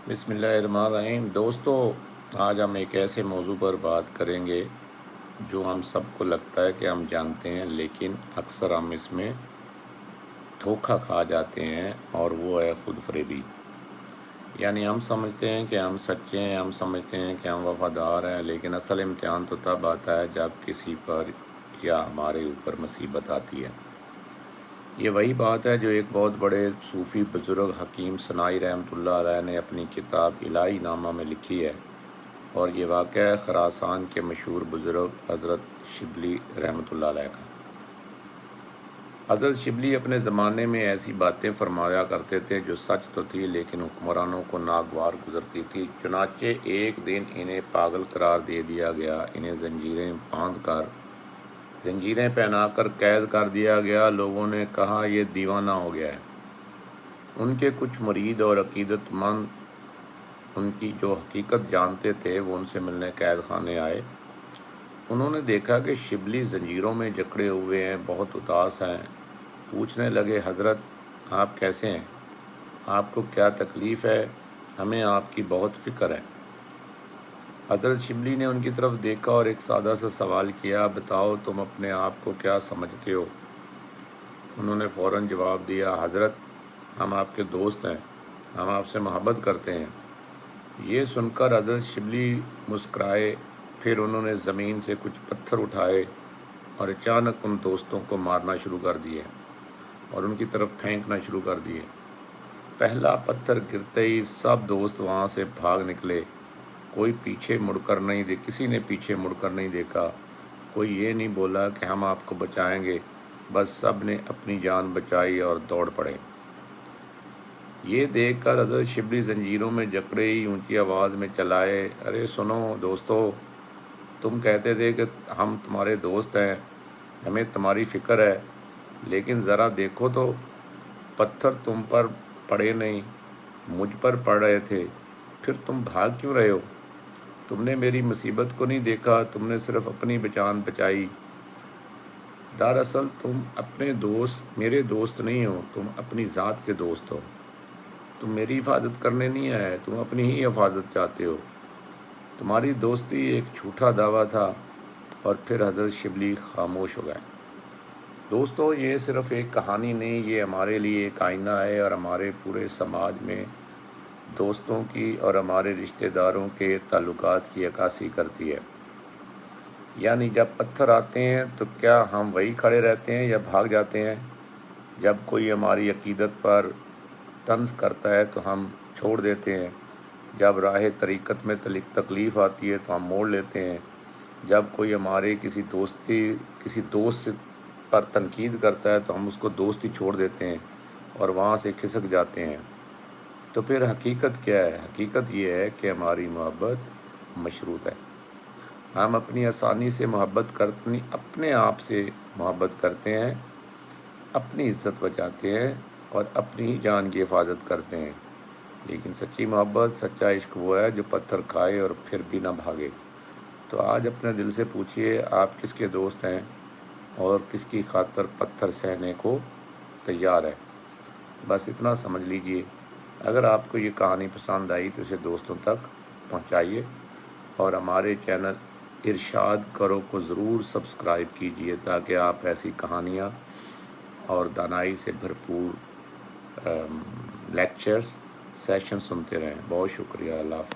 بسم اللہ الرحمن الرحیم۔ دوستو، آج ہم ایک ایسے موضوع پر بات کریں گے جو ہم سب کو لگتا ہے کہ ہم جانتے ہیں، لیکن اکثر ہم اس میں دھوکہ کھا جاتے ہیں، اور وہ ہے خود فریبی۔ یعنی ہم سمجھتے ہیں کہ ہم سچے ہیں، ہم سمجھتے ہیں کہ ہم وفادار ہیں، لیکن اصل امتحان تو تب آتا ہے جب کسی پر یا ہمارے اوپر مصیبت آتی ہے۔ یہ وہی بات ہے جو ایک بہت بڑے صوفی بزرگ حکیم سنائی رحمۃ اللہ علیہ نے اپنی کتاب الہی نامہ میں لکھی ہے، اور یہ واقعہ ہے خراسان کے مشہور بزرگ حضرت شبلی رحمۃ اللہ علیہ کا۔ حضرت شبلی اپنے زمانے میں ایسی باتیں فرمایا کرتے تھے جو سچ تو تھی، لیکن حکمرانوں کو ناگوار گزرتی تھی۔ چنانچہ ایک دن انہیں پاگل قرار دے دیا گیا، انہیں زنجیریں پہنا کر قید کر دیا گیا۔ لوگوں نے کہا یہ دیوانہ ہو گیا ہے۔ ان کے کچھ مرید اور عقیدت مند ان کی جو حقیقت جانتے تھے وہ ان سے ملنے قید خانے آئے۔ انہوں نے دیکھا کہ شبلی زنجیروں میں جکڑے ہوئے ہیں، بہت اداس ہیں۔ پوچھنے لگے، حضرت آپ کیسے ہیں؟ آپ کو کیا تکلیف ہے؟ ہمیں آپ کی بہت فکر ہے۔ حضرت شبلی نے ان کی طرف دیکھا اور ایک سادہ سا سوال کیا، بتاؤ تم اپنے آپ کو کیا سمجھتے ہو؟ انہوں نے فوراً جواب دیا، حضرت ہم آپ کے دوست ہیں، ہم آپ سے محبت کرتے ہیں۔ یہ سن کر حضرت شبلی مسکرائے، پھر انہوں نے زمین سے کچھ پتھر اٹھائے اور اچانک ان دوستوں کو مارنا شروع کر دیے اور ان کی طرف پھینکنا شروع کر دیے۔ پہلا پتھر گرتے ہی سب دوست وہاں سے بھاگ نکلے۔ کسی نے پیچھے مڑ کر نہیں دیکھا، کوئی یہ نہیں بولا کہ ہم آپ کو بچائیں گے، بس سب نے اپنی جان بچائی اور دوڑ پڑے۔ یہ دیکھ کر حضرت شبلی زنجیروں میں جکڑے ہی اونچی آواز میں چلائے، ارے سنو دوستو، تم کہتے تھے کہ ہم تمہارے دوست ہیں، ہمیں تمہاری فکر ہے، لیکن ذرا دیکھو تو پتھر تم پر پڑے نہیں، مجھ پر پڑ رہے تھے، پھر تم بھاگ کیوں رہے ہو؟ تم نے میری مصیبت کو نہیں دیکھا، تم نے صرف اپنی جان بچائی۔ دراصل تم میرے دوست نہیں ہو، تم اپنی ذات کے دوست ہو۔ تم میری حفاظت کرنے نہیں آئے، تم اپنی ہی حفاظت چاہتے ہو۔ تمہاری دوستی ایک جھوٹا دعویٰ تھا۔ اور پھر حضرت شبلی خاموش ہو گئے۔ دوستو، یہ صرف ایک کہانی نہیں، یہ ہمارے لیے ایک آئینہ ہے، اور ہمارے پورے سماج میں دوستوں کی اور ہمارے رشتہ داروں کے تعلقات کی عکاسی کرتی ہے۔ یعنی جب پتھر آتے ہیں تو کیا ہم وہی کھڑے رہتے ہیں یا بھاگ جاتے ہیں؟ جب کوئی ہماری عقیدت پر طنز کرتا ہے تو ہم چھوڑ دیتے ہیں۔ جب راہ طریقت میں تکلیف آتی ہے تو ہم موڑ لیتے ہیں۔ جب کوئی ہمارے کسی دوست پر تنقید کرتا ہے تو ہم اس کو دوستی چھوڑ دیتے ہیں اور وہاں سے کھسک جاتے ہیں۔ تو پھر حقیقت کیا ہے؟ حقیقت یہ ہے کہ ہماری محبت مشروط ہے۔ ہم اپنی آسانی سے اپنے آپ سے محبت کرتے ہیں، اپنی عزت بچاتے ہیں اور اپنی ہی جان کی حفاظت کرتے ہیں، لیکن سچی محبت، سچا عشق وہ ہے جو پتھر کھائے اور پھر بھی نہ بھاگے۔ تو آج اپنے دل سے پوچھئے، آپ کس کے دوست ہیں اور کس کی خاطر پتھر سہنے کو تیار ہے؟ بس اتنا سمجھ لیجئے۔ اگر آپ کو یہ کہانی پسند آئی تو اسے دوستوں تک پہنچائیے، اور ہمارے چینل ارشاد کرو کو ضرور سبسکرائب کیجئے تاکہ آپ ایسی کہانیاں اور دانائی سے بھرپور لیکچرز سیشن سنتے رہیں۔ بہت شکریہ، اللہ حافظ۔